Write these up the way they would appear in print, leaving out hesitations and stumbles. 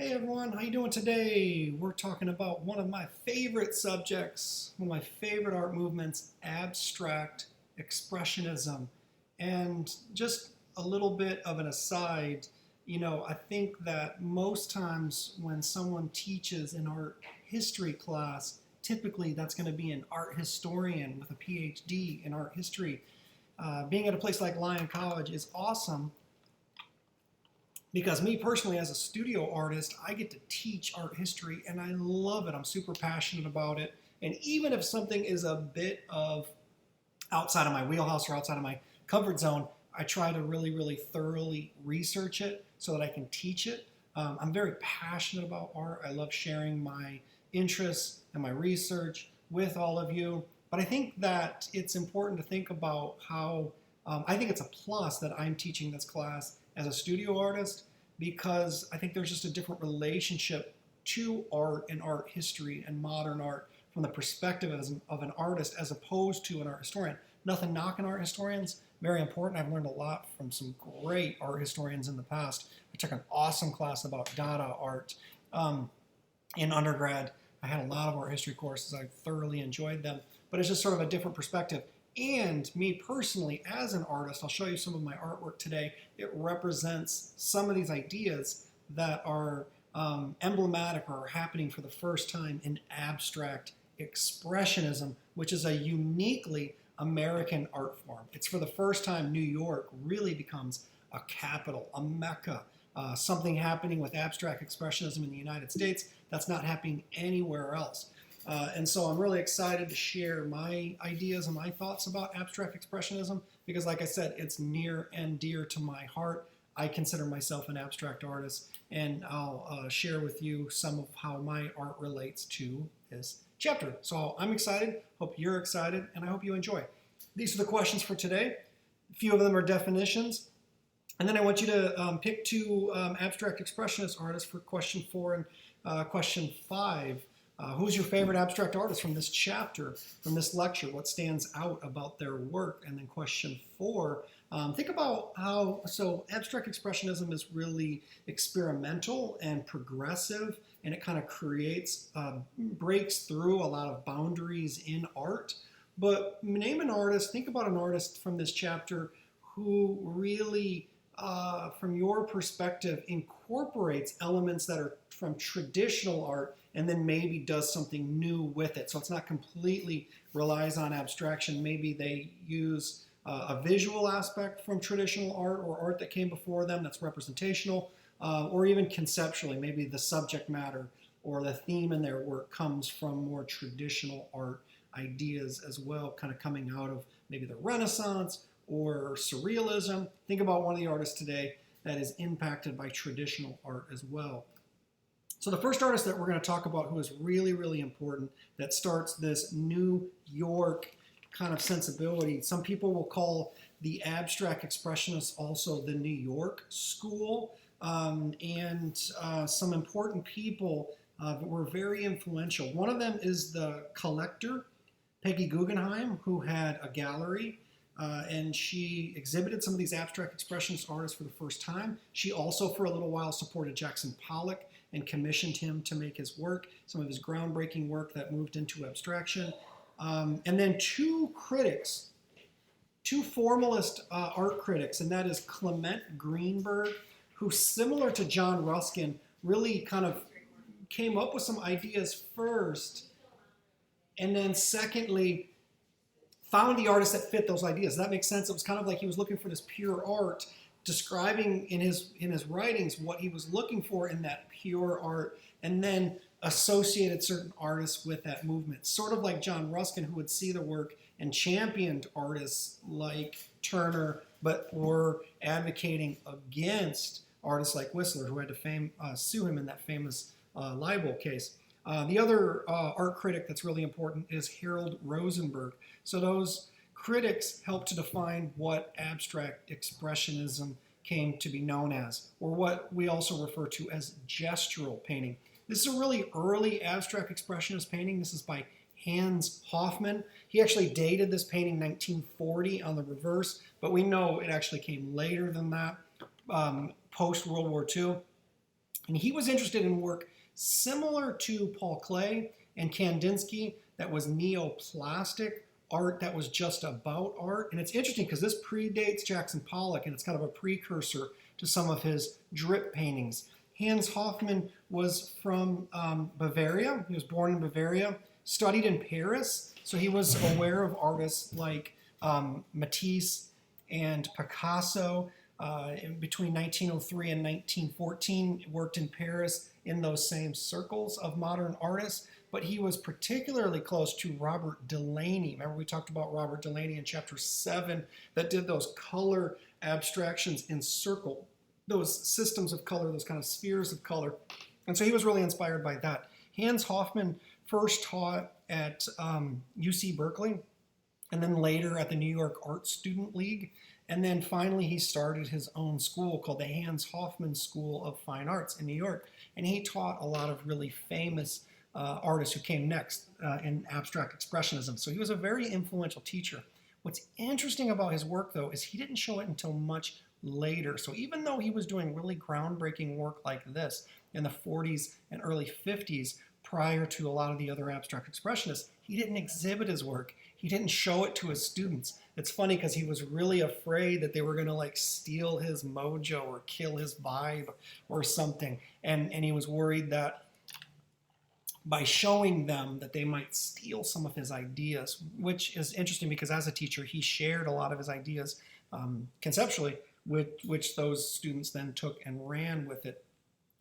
Hey everyone, how you doing today? We're talking about one of my favorite subjects, one of my favorite art movements, abstract expressionism. And just a little bit of an aside, I think that most times when someone teaches an art history class, typically that's going to be an art historian with a PhD in art history. Being at a place like Lyon College is awesome because me personally as a studio artist, I get to teach art history and I love it. I'm super passionate about it. And even if something is a bit of outside of my wheelhouse or outside of my comfort zone, I try to really thoroughly research it so that I can teach it. I'm very passionate about art. I love sharing my interests and my research with all of you. But I think that it's important to think about how I think it's a plus that I'm teaching this class as a studio artist because I think there's just a different relationship to art and art history and modern art from the perspective of an artist as opposed to an art historian. Nothing knocking art historians, very important. I've learned a lot from some great art historians in the past. I took an awesome class about Dada art in undergrad. I had a lot of art history courses. I thoroughly enjoyed them, but it's just sort of a different perspective. And me personally, as an artist, I'll show you some of my artwork today. It represents some of these ideas that are emblematic or are happening for the first time in abstract expressionism, which is a uniquely American art form. It's for the first time New York really becomes a capital, a mecca, something happening with abstract expressionism in the United States that's not happening anywhere else. And so I'm really excited to share my ideas and my thoughts about abstract expressionism because, like I said, it's near and dear to my heart. I consider myself an abstract artist, and I'll share with you some of how my art relates to this chapter. So I'm excited, hope you're excited, and I hope you enjoy. These are the questions for today. A few of them are definitions. And then I want you to pick two abstract expressionist artists for question 4 and question 5. Who's your favorite abstract artist from this chapter, from this lecture? What stands out about their work? And then question 4, think about so abstract expressionism is really experimental and progressive, and it kind of creates, breaks through a lot of boundaries in art. But name an artist, think about an artist from this chapter who really, from your perspective, incorporates elements that are from traditional art and then maybe does something new with it. So it's not completely relies on abstraction. Maybe they use a visual aspect from traditional art or art that came before them that's representational, or even conceptually, maybe the subject matter or the theme in their work comes from more traditional art ideas as well, kind of coming out of maybe the Renaissance or surrealism. Think about one of the artists today that is impacted by traditional art as well. So the first artist that we're going to talk about who is really important that starts this New York kind of sensibility. Some people will call the abstract expressionists also the New York school, and some important people that were very influential. One of them is the collector, Peggy Guggenheim, who had a gallery and she exhibited some of these abstract expressionist artists for the first time. She also, for a little while, supported Jackson Pollock and commissioned him to make his work, some of his groundbreaking work that moved into abstraction. And then two critics, two formalist art critics, and that is Clement Greenberg, who, similar to John Ruskin, really kind of came up with some ideas first, and then secondly, found the artists that fit those ideas. That makes sense. It was kind of like he was looking for this pure art, describing in his writings what he was looking for in that pure art, and then associated certain artists with that movement. Sort of like John Ruskin, who would see the work and championed artists like Turner, but were advocating against artists like Whistler, who had to sue him in that famous libel case. The other art critic that's really important is Harold Rosenberg. So those critics helped to define what abstract expressionism came to be known as, or what we also refer to as gestural painting. This is a really early abstract expressionist painting. This is by Hans Hofmann. He actually dated this painting 1940 on the reverse, but we know it actually came later than that, post-World War II. And he was interested in work similar to Paul Klee and Kandinsky that was neoplastic art that was just about art. And it's interesting because this predates Jackson Pollock and it's kind of a precursor to some of his drip paintings. Hans Hofmann was from Bavaria. He was born in Bavaria, studied in Paris, so he was aware of artists like Matisse and Picasso. Between 1903 and 1914, worked in Paris in those same circles of modern artists, but he was particularly close to Robert Delaunay. Remember we talked about Robert Delaunay in chapter 7 that did those color abstractions in circle, those systems of color, those kind of spheres of color. And so he was really inspired by that. Hans Hofmann first taught at UC Berkeley, and then later at the New York Art Student League. And then finally he started his own school called the Hans Hofmann School of Fine Arts in New York. And he taught a lot of really famous artists who came next in abstract expressionism. So he was a very influential teacher. What's interesting about his work, though, is he didn't show it until much later. So even though he was doing really groundbreaking work like this in the 40s and early 50s, prior to a lot of the other abstract expressionists, he didn't exhibit his work. He didn't show it to his students. It's funny because he was really afraid that they were going to like steal his mojo or kill his vibe or something. And he was worried that by showing them that they might steal some of his ideas, which is interesting because as a teacher, he shared a lot of his ideas conceptually, which those students then took and ran with it.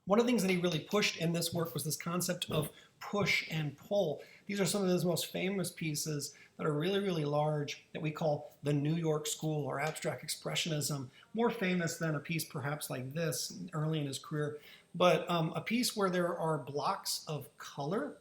One of the things that he really pushed in this work was this concept of push and pull. These are some of his most famous pieces that are really, really large that we call the New York School or abstract expressionism, more famous than a piece perhaps like this early in his career, but a piece where there are blocks of color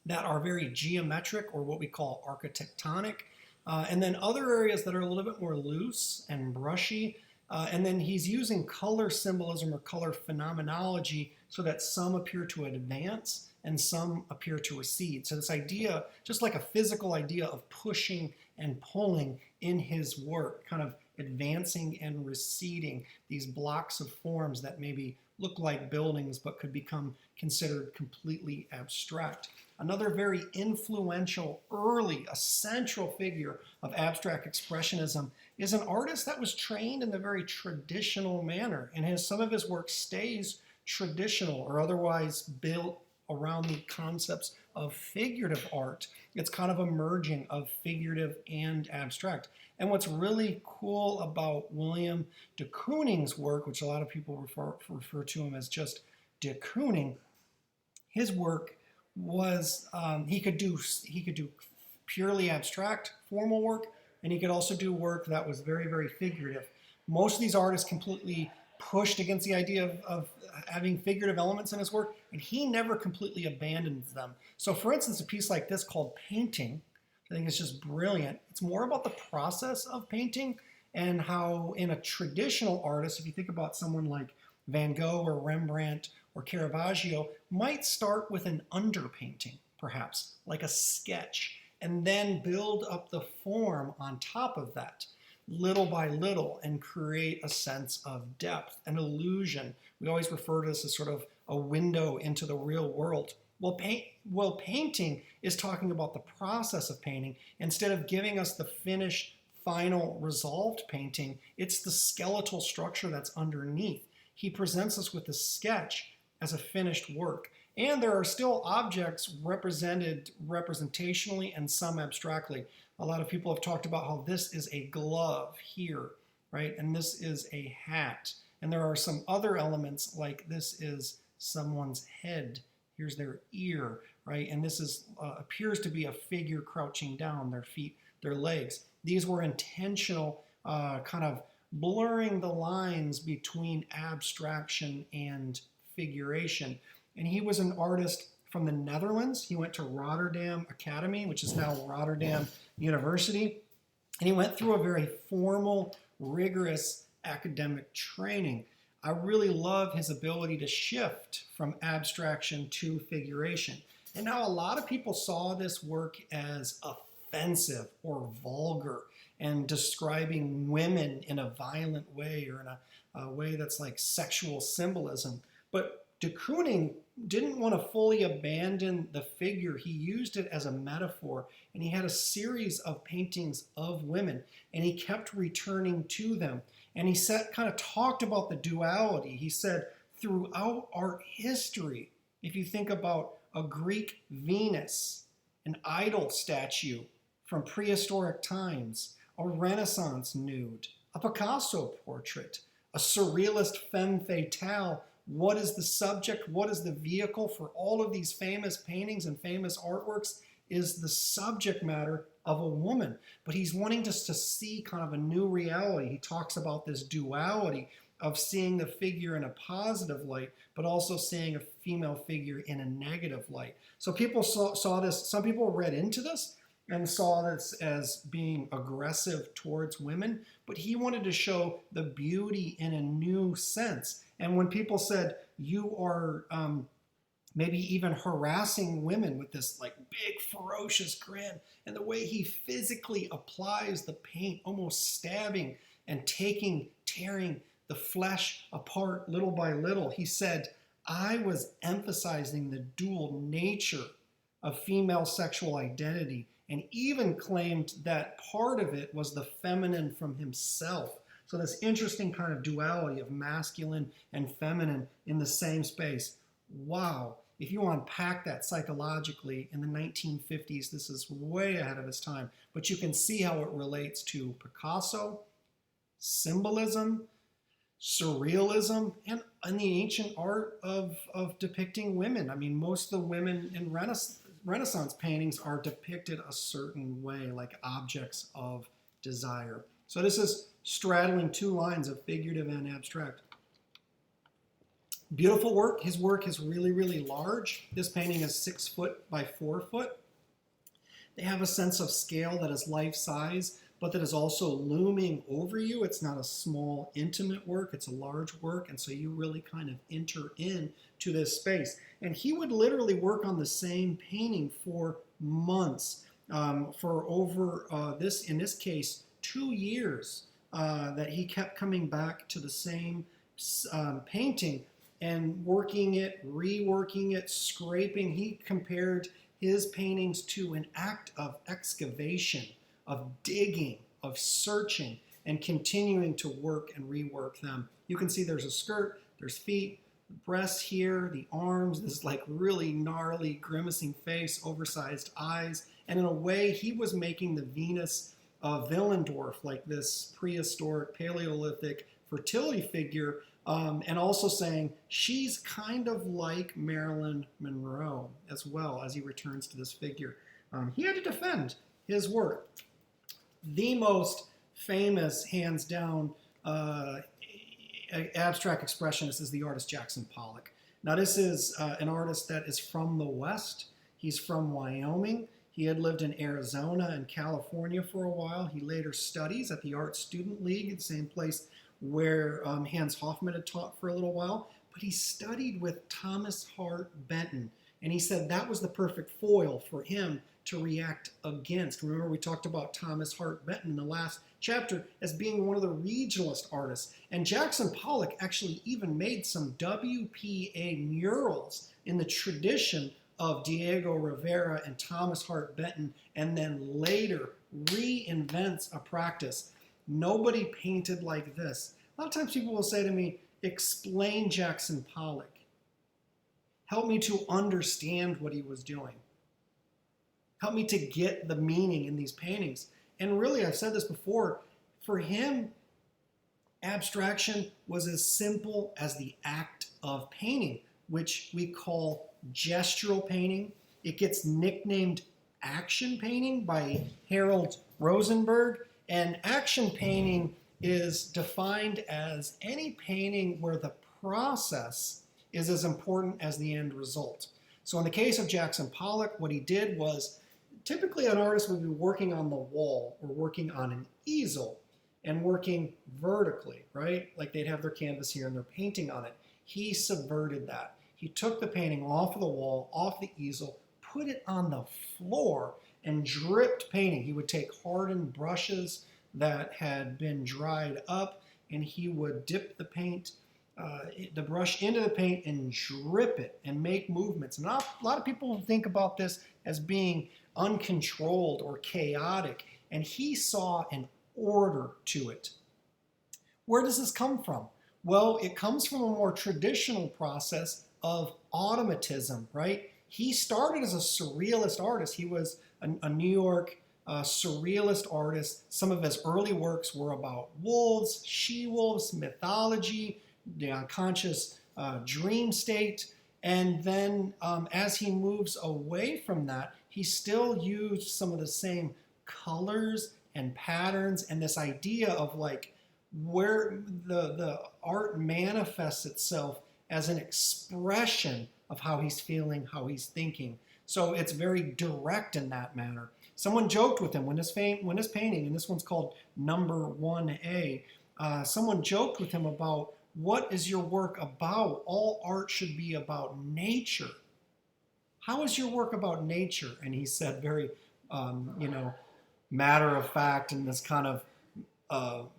that are very geometric or what we call architectonic, and then other areas that are a little bit more loose and brushy. And then he's using color symbolism or color phenomenology so that some appear to advance and some appear to recede. So this idea, just like a physical idea of pushing and pulling in his work, kind of advancing and receding, these blocks of forms that maybe look like buildings but could become considered completely abstract. Another very influential, early, essential figure of abstract expressionism is an artist that was trained in the very traditional manner, and some of his work stays traditional or otherwise built around the concepts of figurative art. It's kind of a merging of figurative and abstract. And what's really cool about William de Kooning's work, which a lot of people refer to him as just de Kooning, his work was he could do purely abstract formal work, and he could also do work that was very, very figurative. Most of these artists completely pushed against the idea of having figurative elements in his work, and he never completely abandons them. So for instance, a piece like this called Painting, I think it's just brilliant. It's more about the process of painting and how in a traditional artist, if you think about someone like Van Gogh or Rembrandt or Caravaggio, might start with an underpainting, perhaps, like a sketch, and then build up the form on top of that, little by little, and create a sense of depth, an illusion. We always refer to this as sort of a window into the real world. Well, painting is talking about the process of painting. Instead of giving us the finished, final, resolved painting, it's the skeletal structure that's underneath. He presents us with a sketch as a finished work. And there are still objects represented representationally and some abstractly. A lot of people have talked about how this is a glove here, right? And this is a hat. And there are some other elements like this is someone's head. Here's their ear, right? And this is appears to be a figure crouching down, their feet, their legs. These were intentional kind of blurring the lines between abstraction and figuration. And he was an artist from the Netherlands. He went to Rotterdam Academy, which is now Rotterdam University. And he went through a very formal, rigorous academic training. I really love his ability to shift from abstraction to figuration. And now a lot of people saw this work as offensive or vulgar and describing women in a violent way or in a way that's like sexual symbolism. But de Kooning didn't want to fully abandon the figure. He used it as a metaphor, and he had a series of paintings of women, and he kept returning to them. And he kind of talked about the duality. He said, throughout art history, if you think about a Greek Venus, an idol statue from prehistoric times, a Renaissance nude, a Picasso portrait, a surrealist femme fatale, what is the subject? What is the vehicle for all of these famous paintings and famous artworks? Is the subject matter of a woman. But he's wanting us to see kind of a new reality. He talks about this duality of seeing the figure in a positive light, but also seeing a female figure in a negative light. So people saw this, some people read into this and saw this as being aggressive towards women, but he wanted to show the beauty in a new sense. And when people said, you are maybe even harassing women with this like big ferocious grin, and the way he physically applies the paint, almost stabbing and tearing the flesh apart little by little, he said, I was emphasizing the dual nature of female sexual identity, and even claimed that part of it was the feminine from himself. So this interesting kind of duality of masculine and feminine in the same space. Wow. If you unpack that psychologically in the 1950s, this is way ahead of its time. But you can see how it relates to Picasso, symbolism, surrealism, and the ancient art of depicting women. I mean, most of the women in Renaissance paintings are depicted a certain way, like objects of desire. So this is straddling two lines of figurative and abstract. Beautiful work. His work is really, really large. This painting is 6 foot by 4 foot. They have a sense of scale that is life-size, but that is also looming over you. It's not a small, intimate work. It's a large work, and so you really kind of enter into this space. And he would literally work on the same painting for months, for over, in this case, 2 years, that he kept coming back to the same painting and working it, reworking it, scraping. He compared his paintings to an act of excavation, of digging, of searching, and continuing to work and rework them. You can see there's a skirt, there's feet, the breasts here, the arms, this like really gnarly, grimacing face, oversized eyes. And in a way, he was making the Venus of Willendorf, like this prehistoric, Paleolithic fertility figure, and also saying she's kind of like Marilyn Monroe as well, as he returns to this figure. He had to defend his work. The most famous, hands down, abstract expressionist is the artist Jackson Pollock. Now this is an artist that is from the West. He's from Wyoming. He had lived in Arizona and California for a while. He later studies at the Art Student League, the same place where Hans Hofmann had taught for a little while. But he studied with Thomas Hart Benton, and he said that was the perfect foil for him to react against. Remember, we talked about Thomas Hart Benton in the last chapter as being one of the regionalist artists. And Jackson Pollock actually even made some WPA murals in the tradition of Diego Rivera and Thomas Hart Benton, and then later reinvents a practice. Nobody painted like this. A lot of times people will say to me, explain Jackson Pollock. Help me to understand what he was doing. Help me to get the meaning in these paintings. And really, I've said this before, for him, abstraction was as simple as the act of painting, which we call gestural painting. It gets nicknamed action painting by Harold Rosenberg. And action painting is defined as any painting where the process is as important as the end result. So in the case of Jackson Pollock, what he did was, typically an artist would be working on the wall or working on an easel and working vertically, right? Like they'd have their canvas here and they're painting on it. He subverted that. He took the painting off of the wall, off the easel, put it on the floor, and dripped painting. He would take hardened brushes that had been dried up, and he would dip the paint the brush into the paint and drip it and make movements. And a lot of people think about this as being uncontrolled or chaotic, and he saw an order to it. Where does this come from? Well, it comes from a more traditional process of automatism, right? He started as a surrealist artist. He was a New York surrealist artist. Some of his early works were about wolves, she-wolves, mythology, the unconscious dream state. And then as he moves away from that, he still used some of the same colors and patterns and this idea of like where the art manifests itself as an expression of how he's feeling, how he's thinking. So it's very direct in that manner. Someone joked with him when this painting, and this one's called Number 1A, someone joked with him about, what is your work about? All art should be about nature. How is your work about nature? And he said very, matter of fact, in this kind of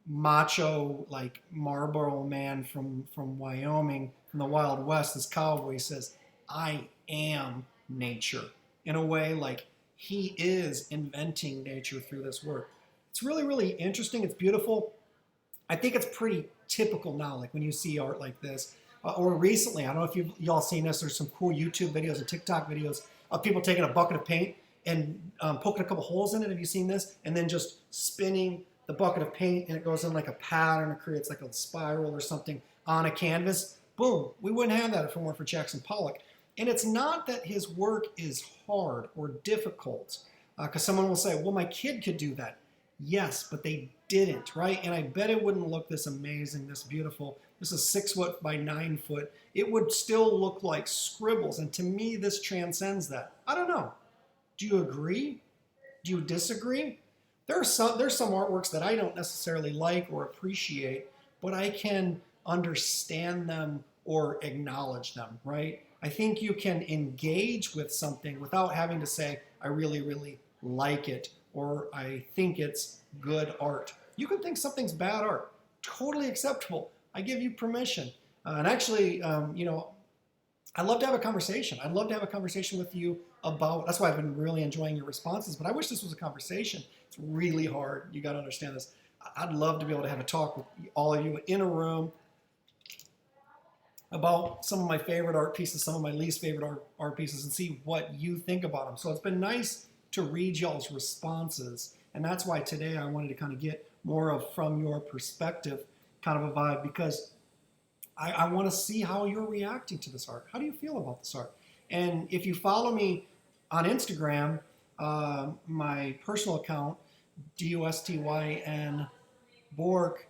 macho, like Marlboro man from Wyoming, from the Wild West, this cowboy says, I am nature. In a way, like he is inventing nature through this work. It's really, really interesting. It's beautiful. I think it's pretty typical now, like when you see art like this. Or recently, I don't know if y'all seen this, there's some cool YouTube videos and TikTok videos of people taking a bucket of paint and poking a couple holes in it. Have you seen this? And then just spinning the bucket of paint, and it goes in like a pattern, it creates like a spiral or something on a canvas. Boom, we wouldn't have that if it weren't for Jackson Pollock. And it's not that his work is hard or difficult, because someone will say, well, my kid could do that. Yes, but they didn't, right? And I bet it wouldn't look this amazing, this beautiful. This is 6 foot by 9 foot. It would still look like scribbles. And to me, this transcends that. I don't know. Do you agree? Do you disagree? There's some artworks that I don't necessarily like or appreciate, but I can understand them or acknowledge them, right? I think you can engage with something without having to say, I really, really like it, or I think it's good art. You can think something's bad art. Totally acceptable. I give you permission. And actually, I'd love to have a conversation. I'd love to have a conversation with you about, that's why I've been really enjoying your responses, but I wish this was a conversation. It's really hard. You got to understand this. I'd love to be able to have a talk with all of you in a room about some of my favorite art pieces, some of my least favorite art pieces, and see what you think about them. So it's been nice to read y'all's responses, and that's why today I wanted to kind of get more of from your perspective kind of a vibe, because I want to see how you're reacting to this art. How do you feel about this art? And if you follow me on Instagram, my personal account, DUSTYN Bork,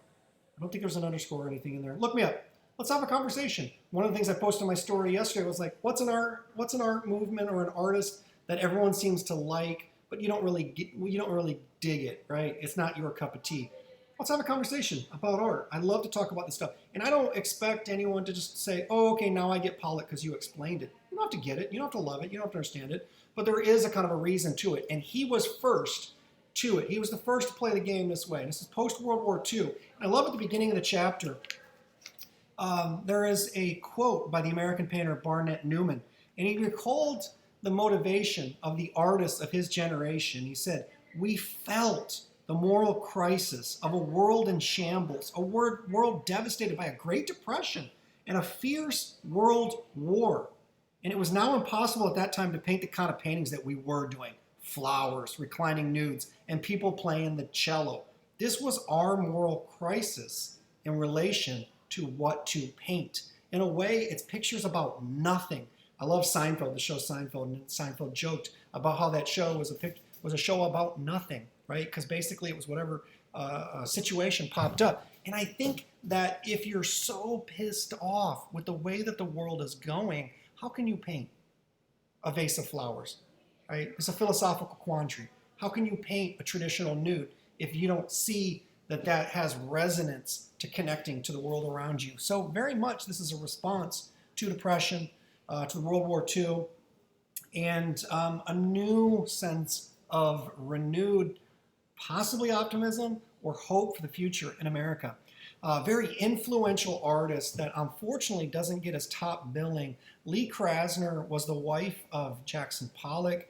I don't think there's an underscore or anything in there. Look me up. Let's have a conversation. One of the things I posted in my story yesterday was like, what's an art movement or an artist that everyone seems to like, but you don't really dig it, right? It's not your cup of tea. Let's have a conversation about art. I love to talk about this stuff. And I don't expect anyone to just say, oh, okay, now I get Pollock because you explained it. You don't have to get it. You don't have to love it. You don't have to understand it. But there is a kind of a reason to it. And he was first to it. He was the first to play the game this way. And this is post-World War II. And I love at the beginning of the chapter, there is a quote by the American painter Barnett Newman. And he recalled the motivation of the artists of his generation. He said, we felt the moral crisis of a world in shambles, a world devastated by a Great Depression and a fierce world war. And it was now impossible at that time to paint the kind of paintings that we were doing. Flowers, reclining nudes, and people playing the cello. This was our moral crisis in relation to what to paint. In a way, it's pictures about nothing. I love Seinfeld, the show Seinfeld, and Seinfeld joked about how that show was a show about nothing, right? Because basically it was whatever situation popped up. And I think that if you're so pissed off with the way that the world is going, how can you paint a vase of flowers, right? It's a philosophical quandary. How can you paint a traditional nude if you don't see that that has resonance to connecting to the world around you? So very much this is a response to depression, to World War II, and a new sense of renewed, possibly optimism or hope for the future in America. Very influential artist that unfortunately doesn't get his top billing. Lee Krasner was the wife of Jackson Pollock.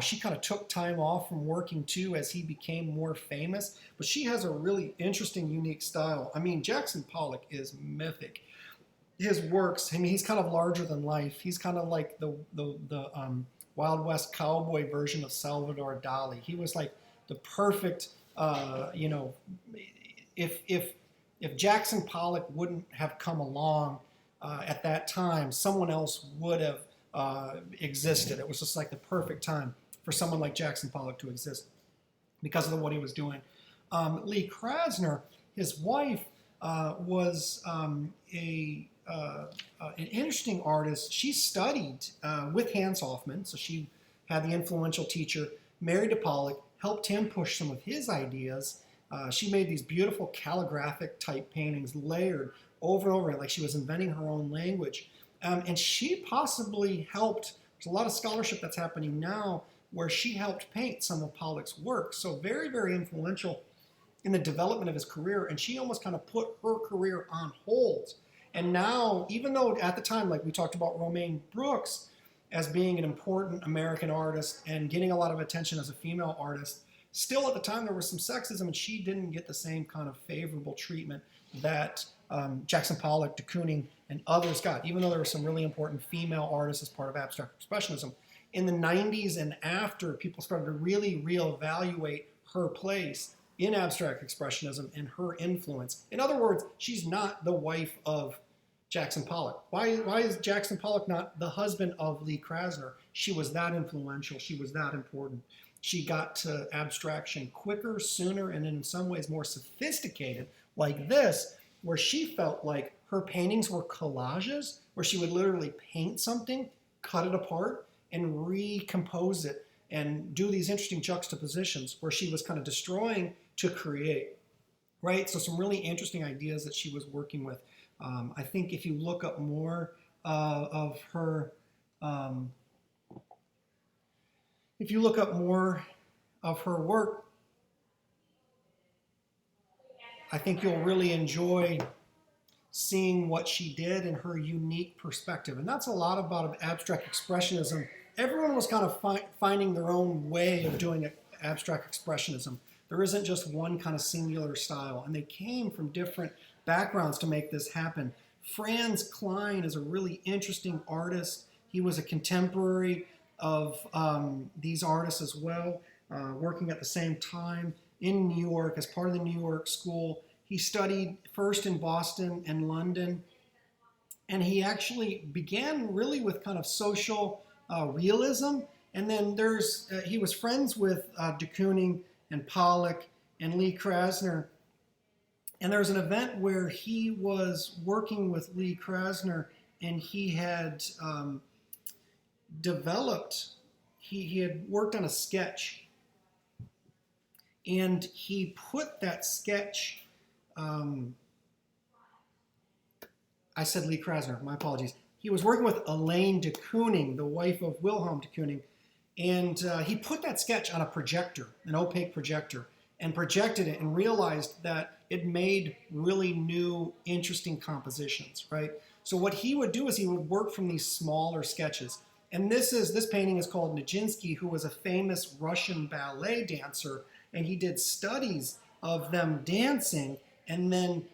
She kind of took time off from working too as he became more famous, but she has a really interesting, unique style. I mean, Jackson Pollock is mythic. His works, I mean, he's kind of larger than life. He's kind of like the Wild West cowboy version of Salvador Dali. He was like the perfect, you know, if Jackson Pollock wouldn't have come along at that time, someone else would have existed. It was just like the perfect time for someone like Jackson Pollock to exist because of what he was doing. Lee Krasner, his wife, was an interesting artist. She studied with Hans Hofmann, so she had the influential teacher, married to Pollock, helped him push some of his ideas. She made these beautiful calligraphic type paintings layered over and over, like she was inventing her own language. And she possibly helped, there's a lot of scholarship that's happening now where she helped paint some of Pollock's work. So very, very influential in the development of his career. And she almost kind of put her career on hold. And now, even though at the time, like we talked about Romaine Brooks as being an important American artist and getting a lot of attention as a female artist, still at the time there was some sexism and she didn't get the same kind of favorable treatment that Jackson Pollock, de Kooning, and others got, even though there were some really important female artists as part of abstract expressionism. In the 90s and after, people started to really reevaluate her place in abstract expressionism and her influence. In other words, she's not the wife of Jackson Pollock. Why is Jackson Pollock not the husband of Lee Krasner? She was that influential. She was that important. She got to abstraction quicker, sooner, and in some ways more sophisticated, like this, where she felt like her paintings were collages, where she would literally paint something, cut it apart, and recompose it, and do these interesting juxtapositions where she was kind of destroying to create, right? So some really interesting ideas that she was working with. I think if you look up more of her, if you look up more of her work, I think you'll really enjoy seeing what she did and her unique perspective. And that's a lot about abstract expressionism. Everyone was kind of finding their own way of doing abstract expressionism. There isn't just one kind of singular style, and they came from different backgrounds to make this happen. Franz Klein is a really interesting artist. He was a contemporary of these artists as well, working at the same time in New York as part of the New York School. He studied first in Boston and London, and he actually began really with kind of social realism. And then he was friends with de Kooning and Pollock and Lee Krasner. And there was an event where he was working with Lee Krasner, and he had he had worked on a sketch, and he put that sketch, I said Lee Krasner, my apologies. He was working with Elaine de Kooning, the wife of Wilhelm de Kooning, and he put that sketch on a projector, an opaque projector, and projected it and realized that it made really new, interesting compositions, right? So what he would do is he would work from these smaller sketches. And this painting is called Nijinsky, who was a famous Russian ballet dancer, and he did studies of them dancing and then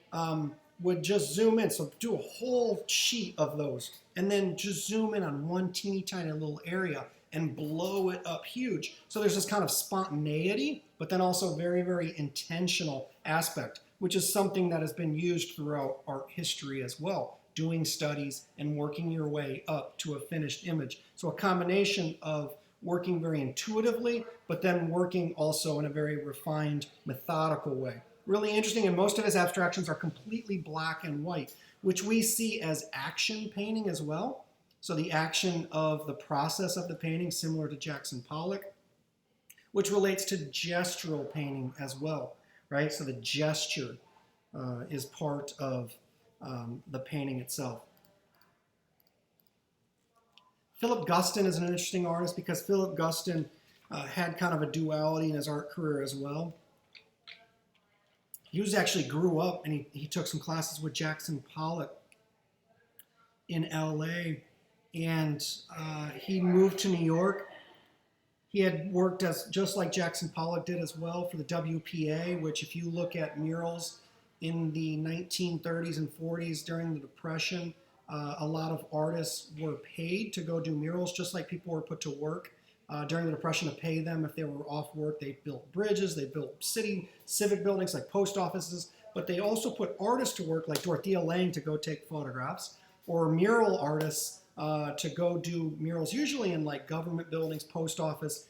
would just zoom in. So do a whole sheet of those and then just zoom in on one teeny tiny little area and blow it up huge. So there's this kind of spontaneity, but then also very, very intentional aspect, which is something that has been used throughout art history as well, doing studies and working your way up to a finished image. So a combination of working very intuitively, but then working also in a very refined, methodical way. Really interesting, and most of his abstractions are completely black and white, which we see as action painting as well. So the action of the process of the painting, similar to Jackson Pollock, which relates to gestural painting as well, right? So the gesture is part of the painting itself. Philip Guston is an interesting artist because Philip Guston had kind of a duality in his art career as well. he was actually grew up and he took some classes with Jackson Pollock in LA, and he moved to New York. He had worked as just like Jackson Pollock did as well for the WPA, which if you look at murals in the 1930s and 40s during the Depression, a lot of artists were paid to go do murals, just like people were put to work during the Depression to pay them if they were off work. They built bridges, they built civic buildings like post offices, but they also put artists to work like Dorothea Lange to go take photographs, or mural artists to go do murals, usually in like government buildings, post office.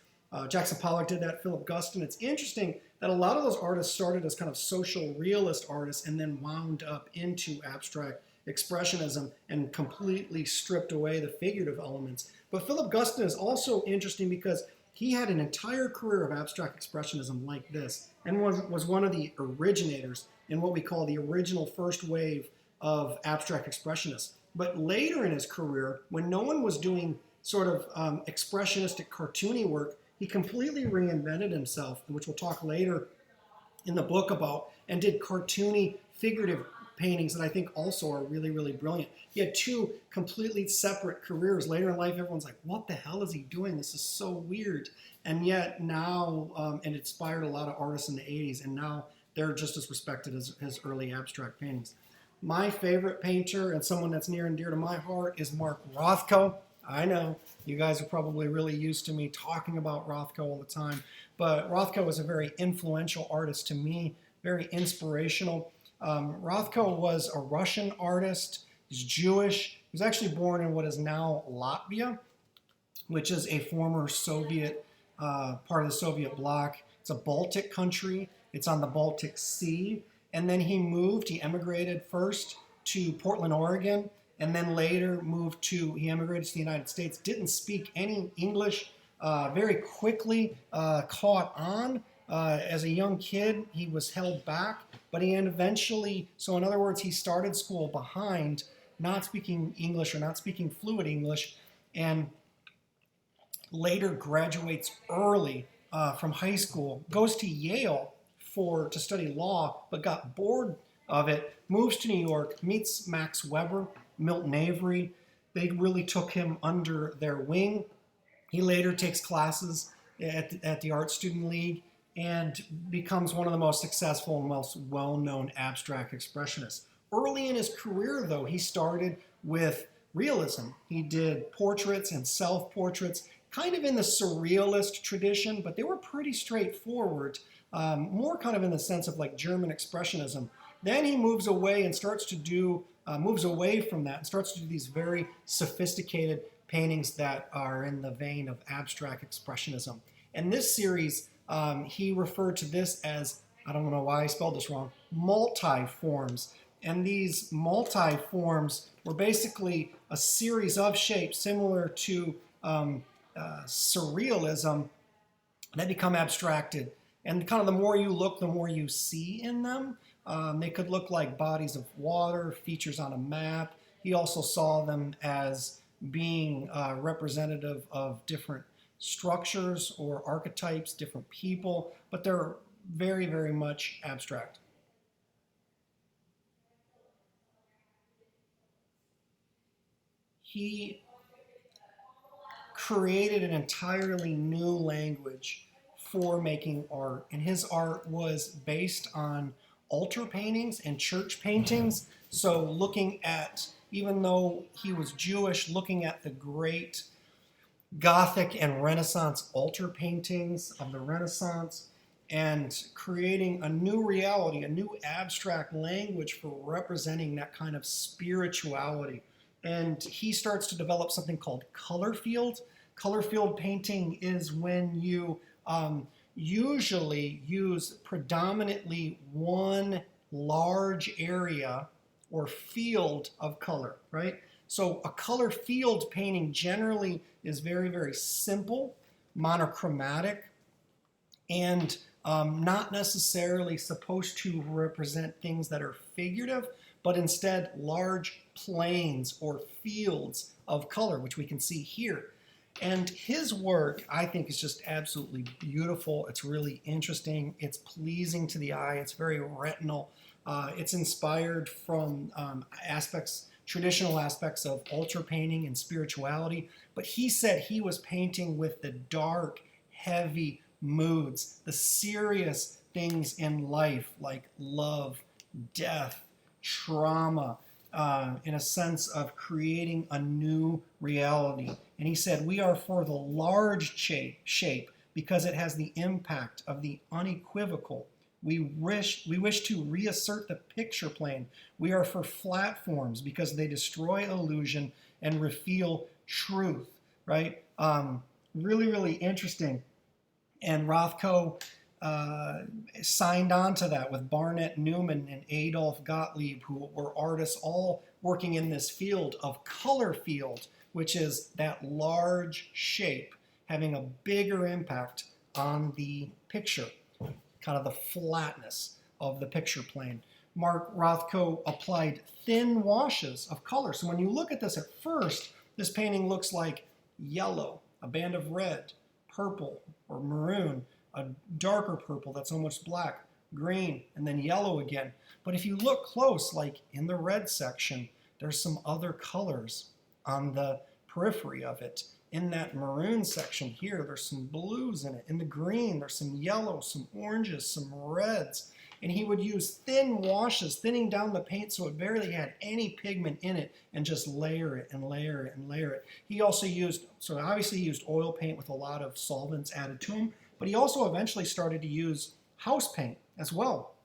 Jackson Pollock did that, Philip Guston. It's interesting that a lot of those artists started as kind of social realist artists and then wound up into abstract expressionism and completely stripped away the figurative elements. But Philip Guston is also interesting because he had an entire career of abstract expressionism like this, and was one of the originators in what we call the original first wave of abstract expressionists. But later in his career, when no one was doing sort of expressionistic cartoony work, he completely reinvented himself, which we'll talk later in the book about, and did cartoony figurative paintings that I think also are really, really brilliant. He had two completely separate careers. Later in life, everyone's like, what the hell is he doing? This is so weird. And yet now, and it inspired a lot of artists in the 80s, and now they're just as respected as his early abstract paintings. My favorite painter, and someone that's near and dear to my heart, is Mark Rothko. I know you guys are probably really used to me talking about Rothko all the time, but Rothko was a very influential artist to me, very inspirational. Rothko was a Russian artist. He's Jewish. He was actually born in what is now Latvia, which is a former Soviet part of the Soviet bloc. It's a Baltic country. It's on the Baltic Sea. And then he emigrated first to Portland, Oregon, and then later he emigrated to the United States, didn't speak any English, very quickly caught on. As a young kid, he was held back, but so in other words, he started school behind, not speaking English or not speaking fluid English, and later graduates early from high school, goes to Yale to study law, but got bored of it, moves to New York, meets Max Weber, Milton Avery. They really took him under their wing. He later takes classes at the Art Student League and becomes one of the most successful and most well-known abstract expressionists. Early in his career, though, he started with realism. He did portraits and self-portraits, kind of in the surrealist tradition, but they were pretty straightforward, more kind of in the sense of like German expressionism. Then he moves away and moves away from that and starts to do these very sophisticated paintings that are in the vein of abstract expressionism. And this series, he referred to this as, I don't know why I spelled this wrong, multiforms. And these multiforms were basically a series of shapes similar to surrealism that become abstracted. And kind of the more you look, the more you see in them. They could look like bodies of water, features on a map. He also saw them as being representative of different structures or archetypes, different people, but they're very, very much abstract. He created an entirely new language for making art, and his art was based on altar paintings and church paintings. So looking at, even though he was Jewish, looking at the great Gothic and Renaissance altar paintings of the Renaissance and creating a new reality, a new abstract language for representing that kind of spirituality. And he starts to develop something called color field. Color field painting is when you usually use predominantly one large area or field of color, right? So a color field painting generally is very, very simple, monochromatic, and not necessarily supposed to represent things that are figurative, but instead large planes or fields of color, which we can see here. And his work, I think, is just absolutely beautiful. It's really interesting. It's pleasing to the eye. It's very retinal. It's inspired from traditional aspects of ultra painting and spirituality. But he said he was painting with the dark, heavy moods, the serious things in life like love, death, trauma, in a sense of creating a new reality. And he said, we are for the large shape because it has the impact of the unequivocal. We wish to reassert the picture plane. We are for flat forms because they destroy illusion and reveal truth, right? Really, really interesting. And Rothko signed on to that with Barnett Newman and Adolf Gottlieb, who were artists all working in this field of color field, which is that large shape having a bigger impact on the picture, kind of the flatness of the picture plane. Mark Rothko applied thin washes of color. So when you look at this at first, this painting looks like yellow, a band of red, purple or maroon, a darker purple that's almost black, green, and then yellow again. But if you look close, like in the red section, there's some other colors on the periphery of it. In that maroon section here, there's some blues in it. In the green, there's some yellow, some oranges, some reds. And he would use thin washes, thinning down the paint so it barely had any pigment in it, and just layer it and layer it and layer it. He also used, so obviously he used oil paint with a lot of solvents added to him, but he also eventually started to use house paint as well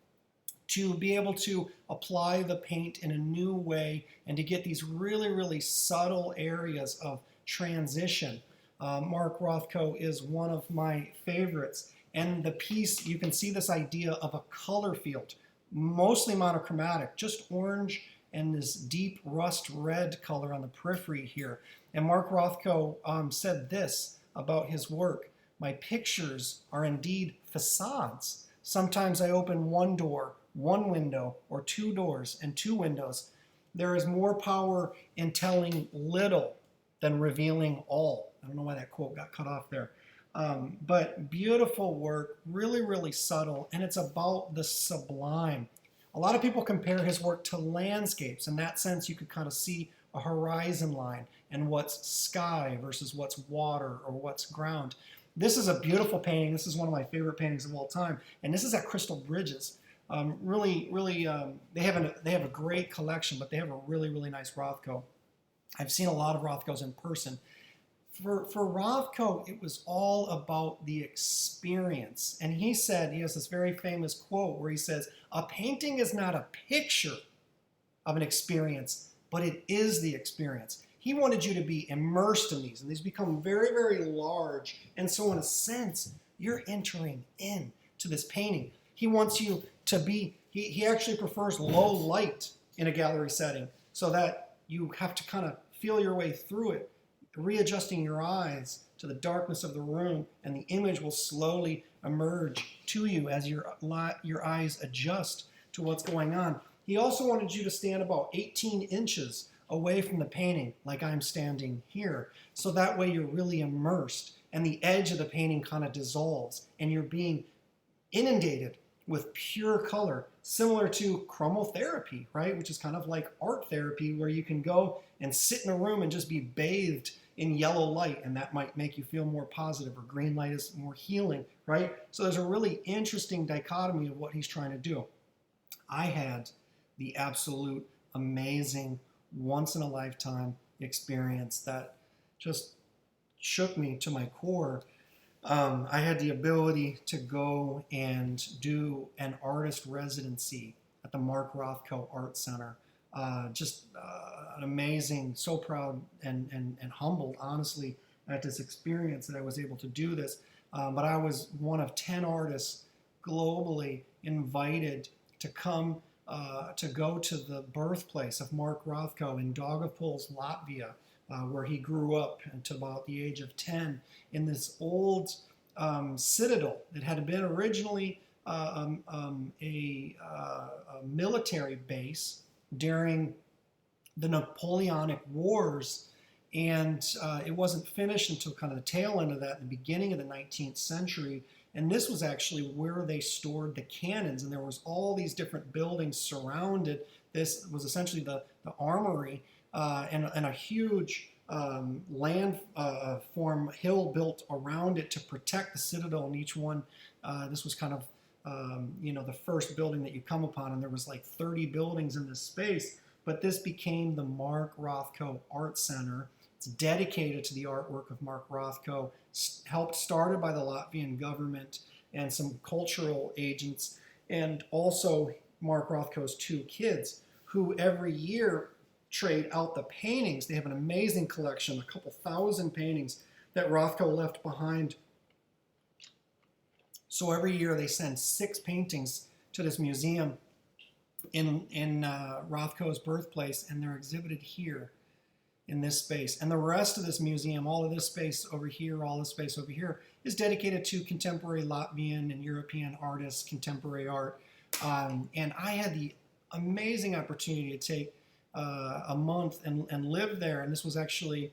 to be able to apply the paint in a new way and to get these really, really subtle areas of transition. Mark Rothko is one of my favorites. And the piece, you can see this idea of a color field, mostly monochromatic, just orange and this deep rust red color on the periphery here. And Mark Rothko said this about his work: my pictures are indeed facades. Sometimes I open one door, one window, or two doors and two windows. There is more power in telling little than revealing all. I don't know why that quote got cut off there. But beautiful work, really, really subtle, and it's about the sublime. A lot of people compare his work to landscapes. In that sense, you could kind of see a horizon line and what's sky versus what's water or what's ground. This is a beautiful painting. This is one of my favorite paintings of all time, and this is at Crystal Bridges. Really, really, they have a great collection, but they have a really, really nice Rothko. I've seen a lot of Rothkos in person. For Rothko, it was all about the experience. And he said, he has this very famous quote where he says, a painting is not a picture of an experience, but it is the experience. He wanted you to be immersed in these, and these become very, very large. And so in a sense, you're entering into this painting. He wants you to be, he actually prefers low light in a gallery setting so that you have to kind of feel your way through it, readjusting your eyes to the darkness of the room, and the image will slowly emerge to you as your eyes adjust to what's going on. He also wanted you to stand about 18 inches away from the painting, like I'm standing here, so that way you're really immersed, and the edge of the painting kind of dissolves, and you're being inundated with pure color, similar to chromotherapy, right? Which is kind of like art therapy, where you can go and sit in a room and just be bathed in yellow light, and that might make you feel more positive, or green light is more healing, right? So there's a really interesting dichotomy of what he's trying to do. I had the absolute amazing, once-in-a-lifetime experience that just shook me to my core. I had the ability to go and do an artist residency at the Mark Rothko Art Center. An amazing, so proud and humbled, honestly, at this experience that I was able to do this. But I was one of 10 artists globally invited to come to go to the birthplace of Mark Rothko in Daugavpils, Latvia, where he grew up until about the age of 10, in this old citadel that had been originally a military base during the Napoleonic Wars. And it wasn't finished until kind of the tail end of that, in the beginning of the 19th century. And this was actually where they stored the cannons, and there was all these different buildings surrounded. This was essentially the armory, and a huge form hill built around it to protect the citadel. And each one, this was kind of the first building that you come upon, and there was like 30 buildings in this space. But this became the Mark Rothko Art Center. It's dedicated to the artwork of Mark Rothko, started by the Latvian government and some cultural agents, and also Mark Rothko's two kids, who every year trade out the paintings. They have an amazing collection, a couple thousand paintings that Rothko left behind. So every year they send 6 paintings to this museum in Rothko's birthplace, and they're exhibited here in this space. And the rest of this museum, all of this space over here, all this space over here, is dedicated to contemporary Latvian and European artists, contemporary art. And I had the amazing opportunity to take a month and live there. And this was actually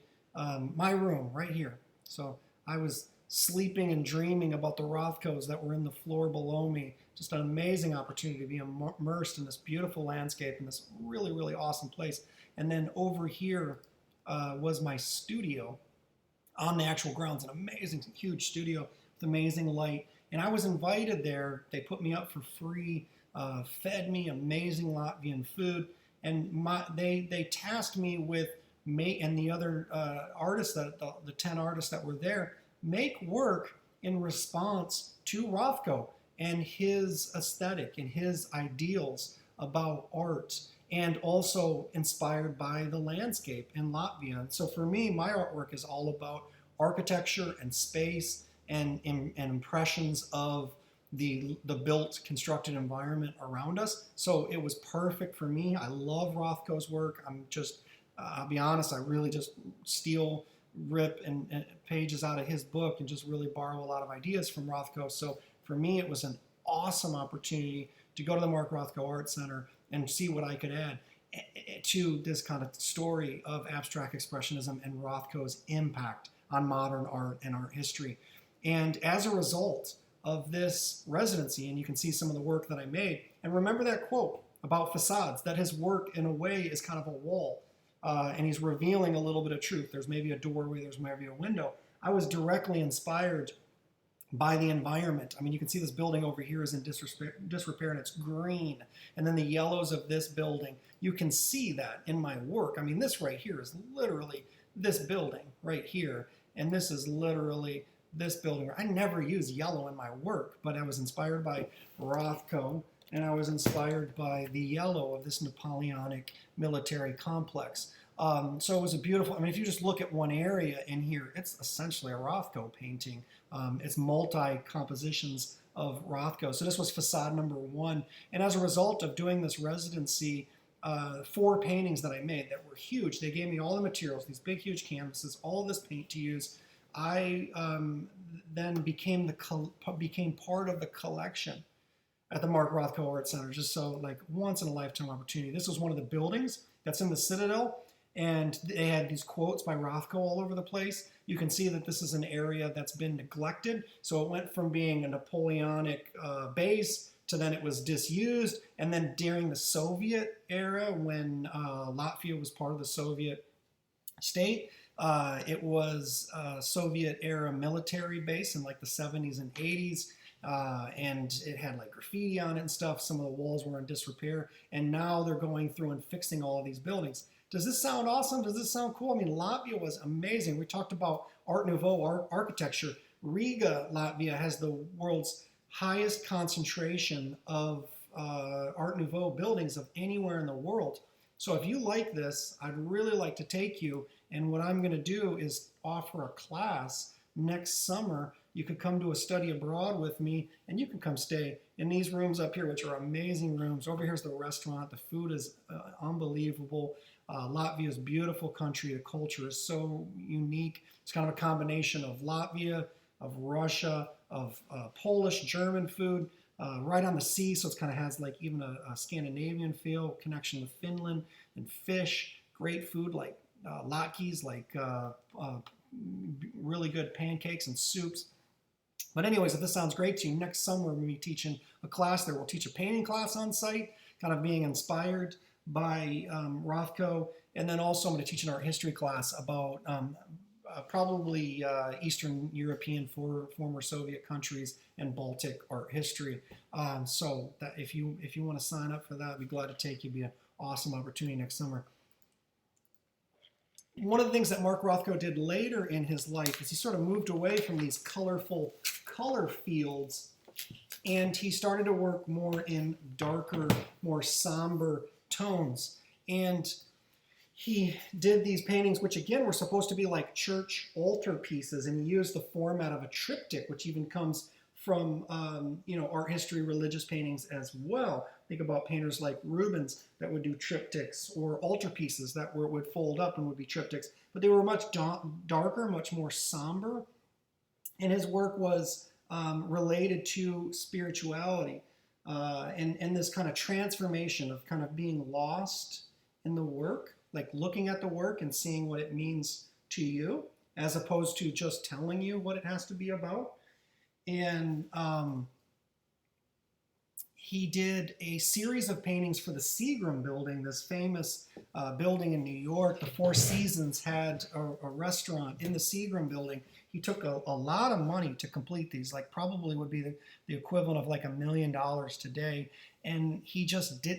my room right here. So I was sleeping and dreaming about the Rothkos that were in the floor below me. Just an amazing opportunity to be immersed in this beautiful landscape in this really, really awesome place. And then over here was my studio on the actual grounds, an amazing, huge studio with amazing light. And I was invited there. They put me up for free, fed me amazing Latvian food, and they tasked me with and the other artists, the 10 artists that were there, make work in response to Rothko and his aesthetic and his ideals about art, and also inspired by the landscape in Latvia. And so for me, my artwork is all about architecture and space and impressions of the built, constructed environment around us. So it was perfect for me. I love Rothko's work. I'll be honest, I really just rip and pages out of his book and just really borrow a lot of ideas from Rothko. So for me, it was an awesome opportunity to go to the Mark Rothko Art Center and see what I could add to this kind of story of abstract expressionism and Rothko's impact on modern art and art history. And as a result of this residency, and you can see some of the work that I made, and remember that quote about facades, that his work in a way is kind of a wall, and he's revealing a little bit of truth. There's maybe a doorway, there's maybe a window. I was directly inspired by the environment. I mean, you can see this building over here is in disrepair and it's green. And then the yellows of this building, you can see that in my work. I mean, this right here is literally this building right here. And this is literally this building. I never use yellow in my work, but I was inspired by Rothko, and I was inspired by the yellow of this Napoleonic military complex. So it was a beautiful, I mean, if you just look at one area in here, it's essentially a Rothko painting. It's multi-compositions of Rothko. So this was facade number 1. And as a result of doing this residency, 4 paintings that I made that were huge, they gave me all the materials, these big, huge canvases, all this paint to use. I then became part of the collection at the Mark Rothko Art Center, just so like once in a lifetime opportunity. This was one of the buildings that's in the Citadel, and they had these quotes by Rothko all over the place. You can see that this is an area that's been neglected. So it went from being a Napoleonic base to then it was disused. And then during the Soviet era, when Latvia was part of the Soviet state, it was a Soviet era military base in like the 70s and 80s. And it had like graffiti on it and stuff. Some of the walls were in disrepair. And now they're going through and fixing all of these buildings. Does this sound awesome? Does this sound cool? I mean, Latvia was amazing. We talked about Art Nouveau architecture. Riga, Latvia, has the world's highest concentration of Art Nouveau buildings of anywhere in the world. So if you like this, I'd really like to take you. And what I'm going to do is offer a class next summer. You could come to a study abroad with me, and you can come stay in these rooms up here, which are amazing rooms. Over here's the restaurant. The food is unbelievable. Latvia's beautiful country. The culture is so unique. It's kind of a combination of Latvia, of Russia, of Polish, German food, right on the sea. So it kind of has like even a Scandinavian feel, connection with Finland, and fish, great food like latkes, like really good pancakes and soups. But anyways, if this sounds great to you, next summer we're going to be teaching a class there. We'll teach a painting class on site, kind of being inspired by Rothko. And then also I'm going to teach an art history class about probably Eastern European former Soviet countries and Baltic art history. So that if you want to sign up for that, I'd be glad to take you. It'd be an awesome opportunity next summer. One of the things that Mark Rothko did later in his life is he sort of moved away from these colorful color fields, and he started to work more in darker, more somber tones. And he did these paintings, which again were supposed to be like church altar pieces, and he used the format of a triptych, which even comes from art history, religious paintings as well. Think about painters like Rubens that would do triptychs, or altarpieces that would fold up and would be triptychs. But they were much darker, much more somber, and his work was related to spirituality and this kind of transformation of kind of being lost in the work, like looking at the work and seeing what it means to you, as opposed to just telling you what it has to be about. And he did a series of paintings for the Seagram Building, this famous building in New York. The Four Seasons had a restaurant in the Seagram Building. He took a lot of money to complete these, like probably would be the equivalent of like $1 million today. And he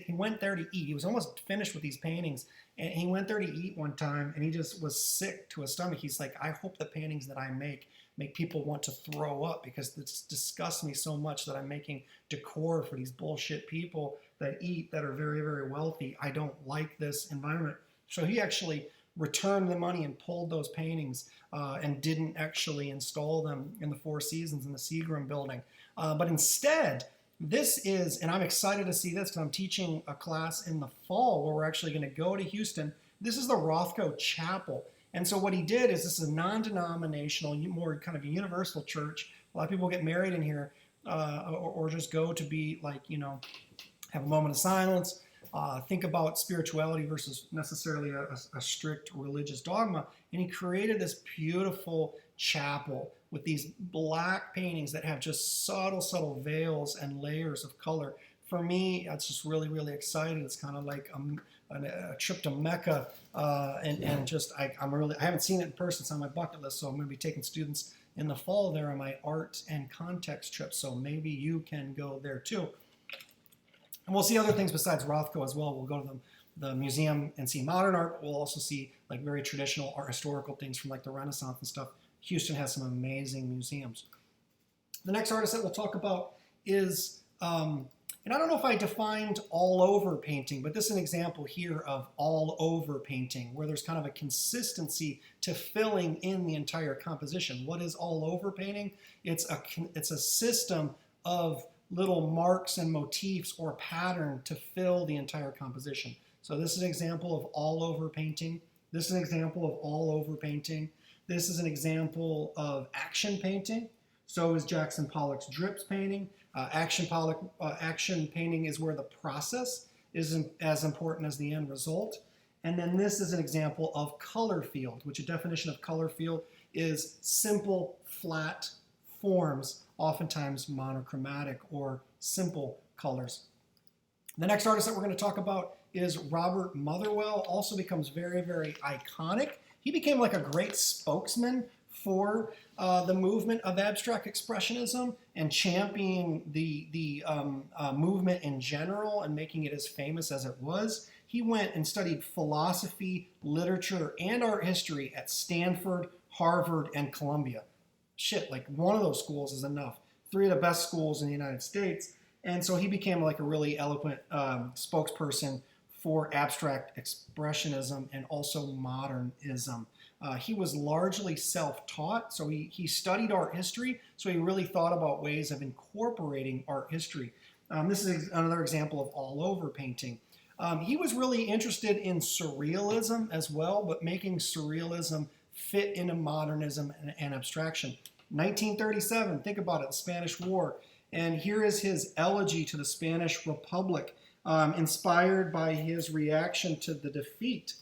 went there to eat. He was almost finished with these paintings. And he went there to eat one time, and he just was sick to his stomach. He's like, I hope the paintings that I make people want to throw up, because this disgusts me so much that I'm making decor for these bullshit people that eat, that are very, very wealthy. I don't like this environment. So he actually returned the money and pulled those paintings and didn't actually install them in the Four Seasons in the Seagram Building. But instead, this is, and I'm excited to see this because I'm teaching a class in the fall where we're actually going to go to Houston. This is the Rothko Chapel. And so what he did is, this is a non-denominational, more kind of a universal church. A lot of people get married in here or just go to be like, have a moment of silence, think about spirituality versus necessarily a strict religious dogma. And he created this beautiful chapel with these black paintings that have just subtle verls and layers of color. For me, it's just really, really exciting. It's kind of like a trip to Mecca, and just I haven't seen it in person. It's on my bucket list, so I'm going to be taking students in the fall there on my art and context trip. So maybe you can go there too. And we'll see other things besides Rothko as well. We'll go to the museum and see modern art, but we'll also see like very traditional art historical things from like the Renaissance and stuff. Houston has some amazing museums. The next artist that we'll talk about is, and I don't know if I defined all over painting, but this is an example here of all over painting, where there's kind of a consistency to filling in the entire composition. What is all over painting? It's a system of little marks and motifs or pattern to fill the entire composition. So this is an example of all over painting. This is an example of all over painting. This is an example of action painting. So is Jackson Pollock's drips painting. Action painting is where the process isn't as important as the end result. And then this is an example of color field, which a definition of color field is simple, flat forms, oftentimes monochromatic or simple colors. The next artist that we're going to talk about is Robert Motherwell. Also becomes very, very iconic. He became like a great spokesman for the movement of abstract expressionism and championing the movement in general and making it as famous as it was. He went and studied philosophy, literature, and art history at Stanford, Harvard, and Columbia. Shit, like one of those schools is enough. 3 of the best schools in the United States. And so he became like a really eloquent spokesperson for abstract expressionism and also modernism. He was largely self-taught, so he studied art history, so he really thought about ways of incorporating art history. This is another example of all-over painting. He was really interested in surrealism as well, but making surrealism fit into modernism and abstraction. 1937, think about it, the Spanish War. And here is his elegy to the Spanish Republic, inspired by his reaction to the defeat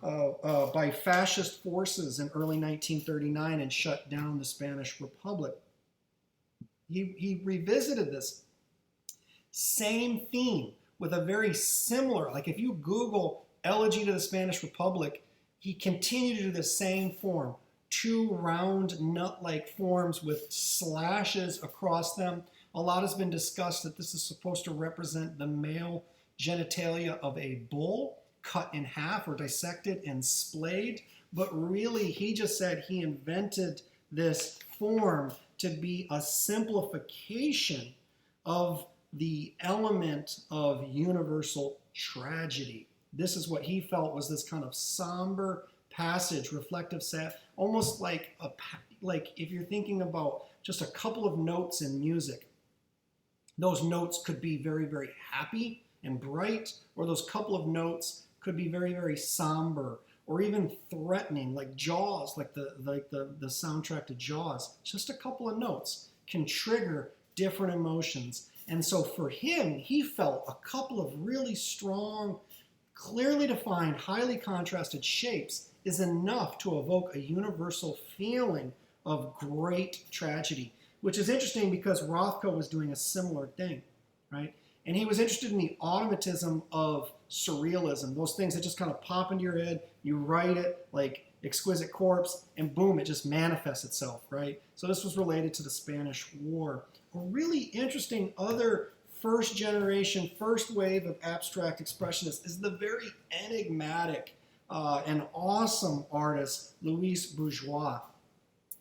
by fascist forces in early 1939 and shut down the Spanish Republic. He revisited this same theme with a very similar, like if you Google Elegy to the Spanish Republic, he continued to do the same form. Two round nut-like forms with slashes across them. A lot has been discussed that this is supposed to represent the male genitalia of a bull cut in half or dissected and splayed. But really, he just said he invented this form to be a simplification of the element of universal tragedy. This is what he felt was this kind of somber passage, reflective, sad, almost like if you're thinking about just a couple of notes in music. Those notes could be very, very happy and bright, or those couple of notes could be very, very somber, or even threatening, like Jaws, like the soundtrack to Jaws. Just a couple of notes can trigger different emotions. And so for him, he felt a couple of really strong, clearly defined, highly contrasted shapes is enough to evoke a universal feeling of great tragedy, which is interesting because Rothko was doing a similar thing, right? And he was interested in the automatism of surrealism, those things that just kind of pop into your head, you write it like Exquisite Corpse, and boom, it just manifests itself, right? So this was related to the Spanish War. A really interesting other first generation, first wave of abstract expressionists is the very enigmatic and awesome artist, Louise Bourgeois.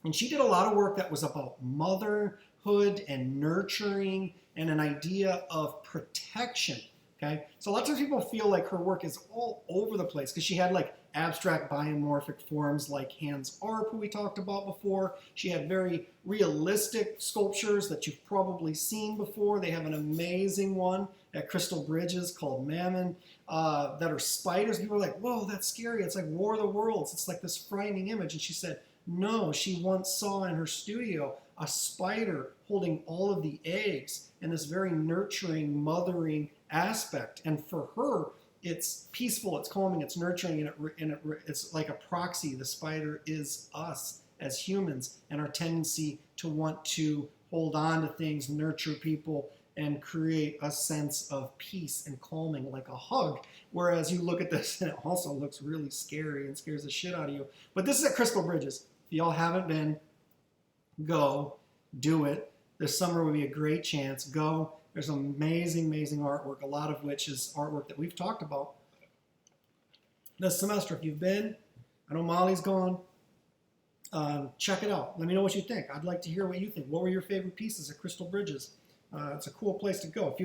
And she did a lot of work that was about motherhood and nurturing and an idea of protection. Okay, so a lot of times people feel like her work is all over the place because she had like abstract biomorphic forms like Hans Arp, who we talked about before. She had very realistic sculptures that you've probably seen before. They have an amazing one at Crystal Bridges called Mammon that are spiders. People are like, whoa, that's scary. It's like War of the Worlds. It's like this frightening image. And she said, no, she once saw in her studio a spider holding all of the eggs and this very nurturing, mothering aspect. And for her, it's peaceful, it's calming, it's nurturing, and it's like a proxy. The spider is us as humans and our tendency to want to hold on to things, nurture people, and create a sense of peace and calming, like a hug. Whereas you look at this and it also looks really scary and scares the shit out of you. But this is at Crystal Bridges. If y'all haven't been, go, do it. This summer would be a great chance. Go. There's amazing, amazing artwork, a lot of which is artwork that we've talked about this semester. If you've been, I know Molly's gone, check it out. Let me know what you think. I'd like to hear what you think. What were your favorite pieces at Crystal Bridges? It's a cool place to go.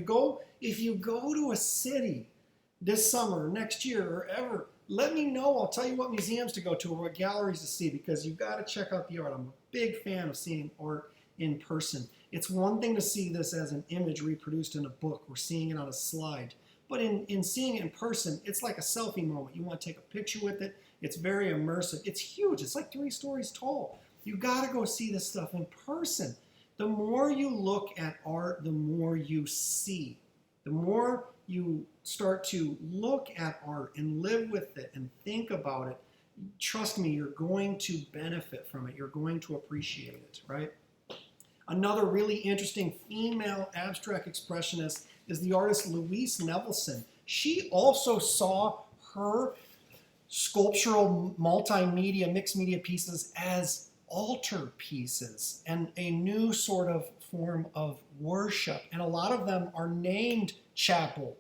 If you go to a city this summer, next year, or ever, let me know. I'll tell you what museums to go to or what galleries to see because you've got to check out the art. I'm a big fan of seeing art in person. It's one thing to see this as an image reproduced in a book or seeing it on a slide. But in seeing it in person, it's like a selfie moment. You want to take a picture with it. It's very immersive. It's huge. It's like 3 stories tall. You got to go see this stuff in person. The more you look at art, the more you see. The more you start to look at art and live with it and think about it, trust me, you're going to benefit from it. You're going to appreciate it, right? Another really interesting female abstract expressionist is the artist Louise Nevelson. She also saw her sculptural multimedia, mixed media pieces as altar pieces and a new sort of form of worship. And a lot of them are named chapel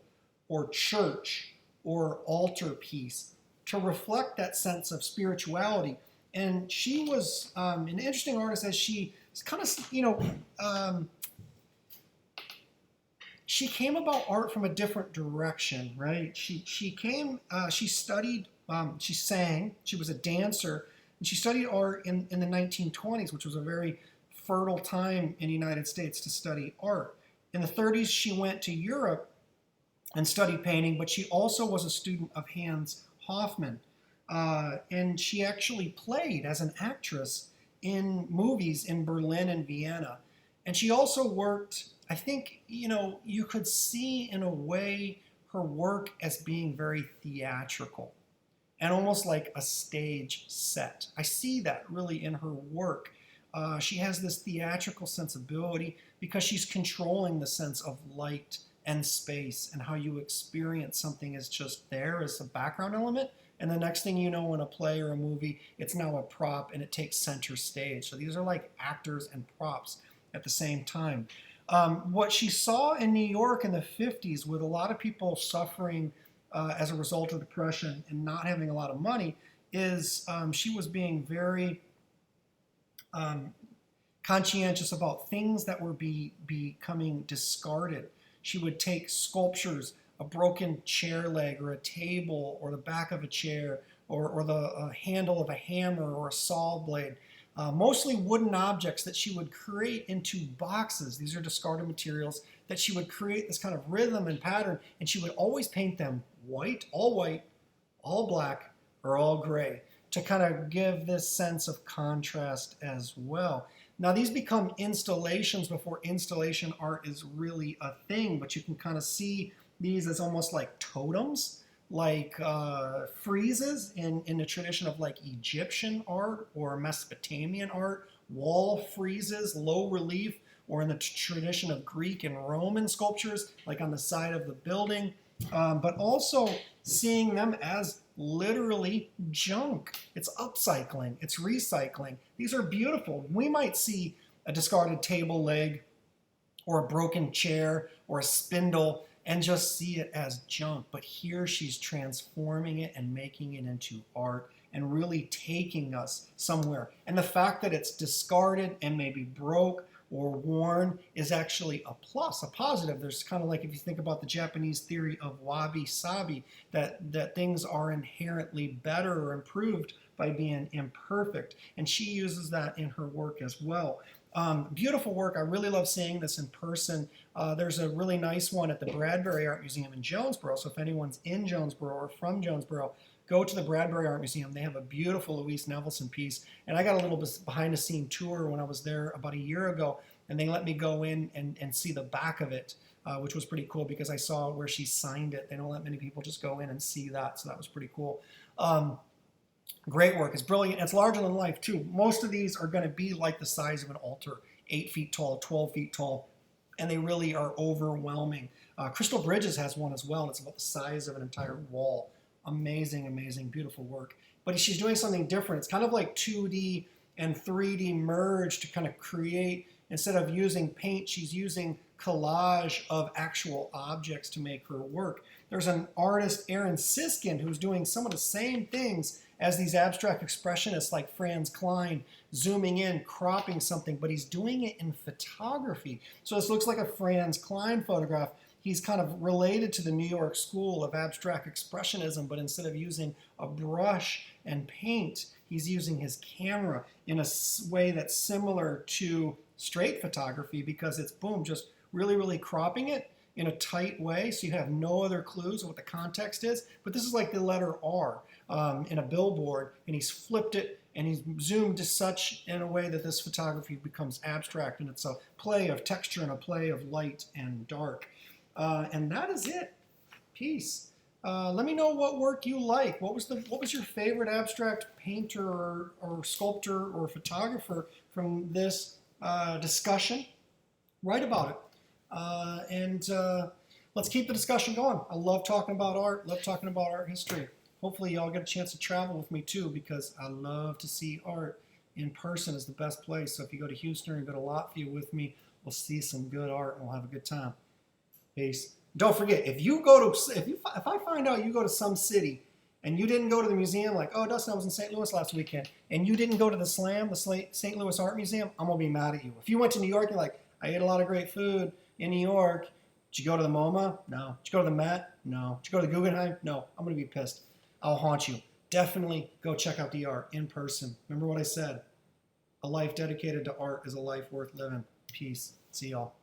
or church or altar piece to reflect that sense of spirituality. And she was an interesting artist as she kind of, she came about art from a different direction, right? She studied, she sang, she was a dancer, and she studied art in the 1920s, which was a very fertile time in the United States to study art. In the 30s, she went to Europe and studied painting, but she also was a student of Hans Hofmann. And she actually played as an actress in movies in Berlin and Vienna. And she also worked, I think, you could see in a way her work as being very theatrical. and almost like a stage set. I see that really in her work. She has this theatrical sensibility because she's controlling the sense of light and space and how you experience something as just there as a background element. And the next thing you know, in a play or a movie, it's now a prop and it takes center stage. So these are like actors and props at the same time. What she saw in New York in the 50s with a lot of people suffering as a result of depression and not having a lot of money is she was being very conscientious about things that were becoming discarded. She would take sculptures, a broken chair leg or a table or the back of a chair or the handle of a hammer or a saw blade, mostly wooden objects that she would create into boxes. These are discarded materials that she would create this kind of rhythm and pattern, and she would always paint them white, all black, or all gray to kind of give this sense of contrast as well. Now these become installations before installation art is really a thing, but you can kind of see these as almost like totems, like friezes in the tradition of like Egyptian art or Mesopotamian art, wall friezes, low relief, or in the tradition of Greek and Roman sculptures, like on the side of the building, but also seeing them as literally junk. It's upcycling, it's recycling. These are beautiful. We might see a discarded table leg or a broken chair or a spindle and just see it as junk. But here she's transforming it and making it into art and really taking us somewhere. And the fact that it's discarded and maybe broke or worn is actually a plus, a positive. There's kind of like, if you think about the Japanese theory of wabi-sabi, that things are inherently better or improved by being imperfect. And she uses that in her work as well. Beautiful work. I really love seeing this in person. There's a really nice one at the Bradbury Art Museum in Jonesboro. So if anyone's in Jonesboro or from Jonesboro, go to the Bradbury Art Museum. They have a beautiful Louise Nevelson piece. And I got a little behind the scene tour when I was there about a year ago, and they let me go in and see the back of it, which was pretty cool because I saw where she signed it. They don't let many people just go in and see that, so that was pretty cool. Great work. It's brilliant. It's larger than life, too. Most of these are going to be like the size of an altar, 8 feet tall, 12 feet tall, and they really are overwhelming. Crystal Bridges has one as well. It's about the size of an entire wall. Amazing, amazing, beautiful work. But she's doing something different. It's kind of like 2D and 3D merge to kind of create, instead of using paint, she's using collage of actual objects to make her work. There's an artist, Aaron Siskind, who's doing some of the same things as these abstract expressionists like Franz Klein, zooming in, cropping something, but he's doing it in photography. So this looks like a Franz Klein photograph. He's kind of related to the New York school of abstract expressionism, but instead of using a brush and paint, he's using his camera in a way that's similar to straight photography because it's, boom, just really, really cropping it in a tight way so you have no other clues of what the context is. But this is like the letter R in a billboard, and he's flipped it and he's zoomed to such in a way that this photography becomes abstract, and it's a play of texture and a play of light and dark. And that is it. Peace. Let me know what work you like. What was your favorite abstract painter or sculptor or photographer from this discussion? Write about it. And let's keep the discussion going. I love talking about art, love talking about art history. Hopefully y'all get a chance to travel with me too, because I love to see art in person is the best place. So if you go to Houston or you go to Latvia with me, we'll see some good art and we'll have a good time. Peace. Don't forget, if I find out you go to some city and you didn't go to the museum, like, oh, Dustin, I was in St. Louis last weekend, and you didn't go to the SLAM, the St. Louis Art Museum, I'm gonna be mad at you. If you went to New York, you're like, I ate a lot of great food in New York. Did you go to the MoMA? No. Did you go to the Met? No. Did you go to the Guggenheim? No. I'm gonna be pissed. I'll haunt you. Definitely go check out the art in person. Remember what I said? A life dedicated to art is a life worth living. Peace. See y'all.